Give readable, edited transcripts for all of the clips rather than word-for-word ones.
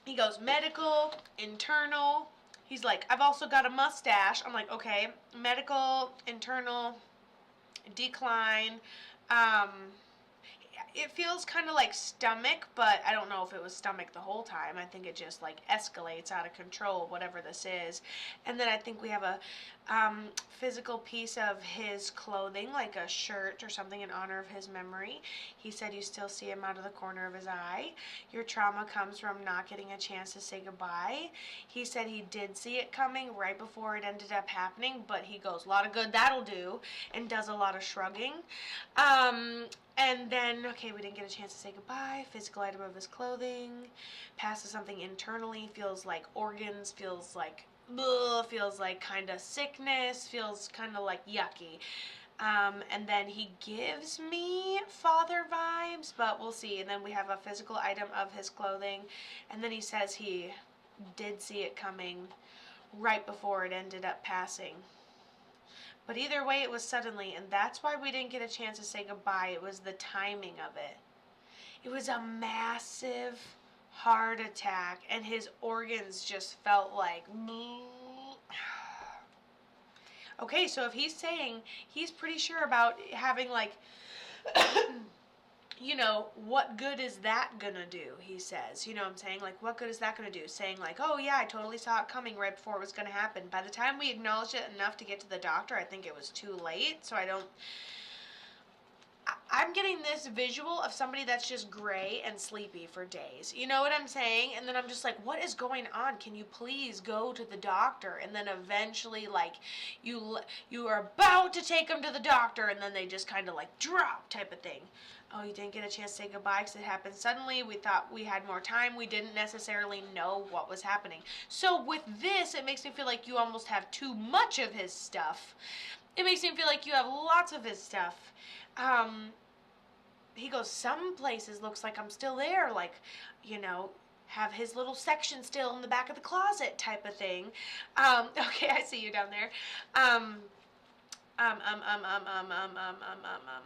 He goes, medical, internal. He's like, I've also got a mustache. I'm like, okay, medical, internal, decline. Um, it feels kind of like stomach, but I don't know if it was stomach the whole time. I think it just like escalates out of control, whatever this is. And then I think we have a physical piece of his clothing, like a shirt or something in honor of his memory. He said you still see him out of the corner of his eye. Your trauma comes from not getting a chance to say goodbye. He said he did see it coming right before it ended up happening, but he goes, a lot of good that'll do, and does a lot of shrugging. And then, okay, we didn't get a chance to say goodbye. Physical item of his clothing. Passes something internally. Feels like organs. Feels like, ugh, feels like kind of sickness. Feels kind of like yucky. And then he gives me father vibes, but we'll see. And then we have a physical item of his clothing. And then he says he did see it coming right before it ended up passing. But either way, it was suddenly, and that's why we didn't get a chance to say goodbye. It was the timing of it. It was a massive heart attack, and his organs just felt like... Okay, so if he's saying he's pretty sure about having, like... you know, what good is that gonna do, he says. You know what I'm saying? Like, what good is that gonna do? Saying, like, oh, yeah, I totally saw it coming right before it was gonna happen. By the time we acknowledged it enough to get to the doctor, I think it was too late. So I'm getting this visual of somebody that's just gray and sleepy for days. You know what I'm saying? And then I'm just like, what is going on? Can you please go to the doctor? And then eventually, like, you are about to take them to the doctor, and then they just kind of, like, drop type of thing. Oh, you didn't get a chance to say goodbye because it happened suddenly. We thought we had more time. We didn't necessarily know what was happening. So with this, it makes me feel like you almost have too much of his stuff. It makes me feel like you have lots of his stuff. He goes, some places looks like I'm still there, like, you know, have his little section still in the back of the closet type of thing. Okay, I see you down there. Um, um, um, um, um, um, um, um, um, um, um.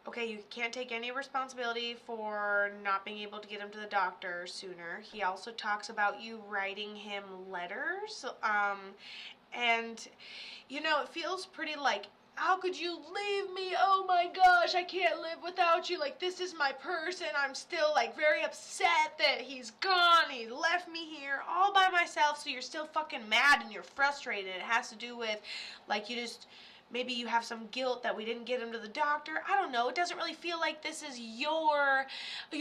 Okay, you can't take any responsibility for not being able to get him to the doctor sooner. He also talks about you writing him letters. And, you know, it feels pretty like, how could you leave me? Oh my gosh, I can't live without you. Like, this is my person. I'm still, like, very upset that he's gone. He left me here all by myself. So you're still fucking mad and you're frustrated. It has to do with, like, maybe you have some guilt that we didn't get him to the doctor. I don't know. It doesn't really feel like this is you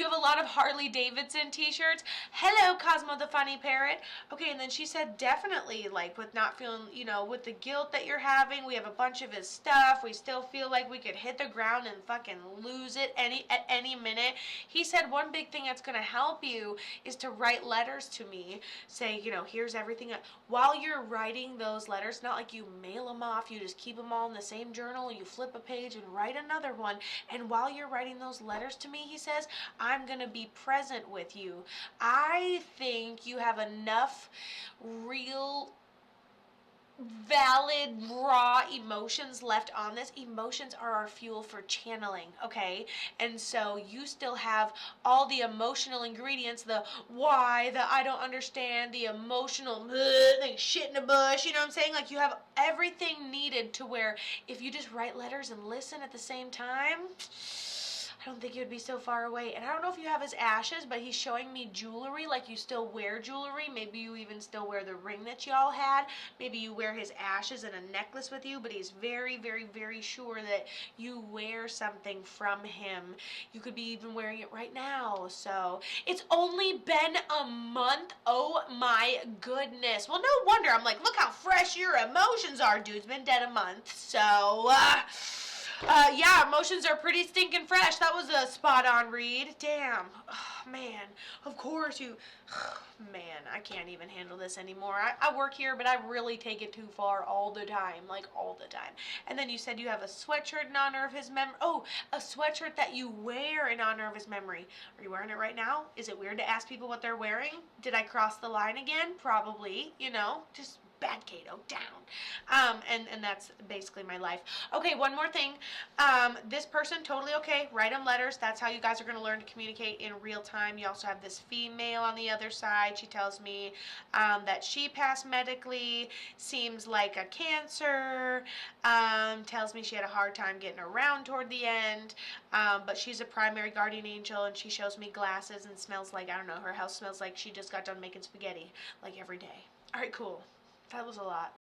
have a lot of Harley Davidson t-shirts. Hello, Cosmo the Funny Parrot. Okay, and then she said definitely, like, with not feeling, you know, with the guilt that you're having, we have a bunch of his stuff. We still feel like we could hit the ground and fucking lose it at any minute. He said one big thing that's going to help you is to write letters to me. Say, you know, here's everything. While you're writing those letters, not like you mail them off, you just keep them all in the same journal and you flip a page and write another one. And while you're writing those letters to me, he says, I'm going to be present with you. I think you have enough real valid raw emotions left on this. Emotions are our fuel for channeling, okay? And so you still have all the emotional ingredients, the why, the I don't understand, the emotional like shit in a bush, you know what I'm saying? Like, you have everything needed to where if you just write letters and listen at the same time, I don't think it would be so far away. And I don't know if you have his ashes, but he's showing me jewelry, like you still wear jewelry. Maybe you even still wear the ring that y'all had. Maybe you wear his ashes in a necklace with you, but he's very, very, very sure that you wear something from him. You could be even wearing it right now. So it's only been a month. Oh my goodness. Well, no wonder. I'm like, look how fresh your emotions are, dude. It's been dead a month. So, yeah, emotions are pretty stinking fresh. That was a spot-on read. Damn. Oh, man. Of course you... Man, I can't even handle this anymore. I work here, but I really take it too far all the time. Like, all the time. And then you said you have a sweatshirt in honor of his memory. Oh, a sweatshirt that you wear in honor of his memory. Are you wearing it right now? Is it weird to ask people what they're wearing? Did I cross the line again? Probably. You know, just bad Kato, down. And that's basically my life. Okay, one more thing. This person, totally okay. Write them letters. That's how you guys are going to learn to communicate in real time. You also have this female on the other side. She tells me that she passed medically, seems like a cancer, tells me she had a hard time getting around toward the end, but she's a primary guardian angel, and she shows me glasses and smells like, I don't know, her house smells like she just got done making spaghetti, like every day. All right, cool. That was a lot.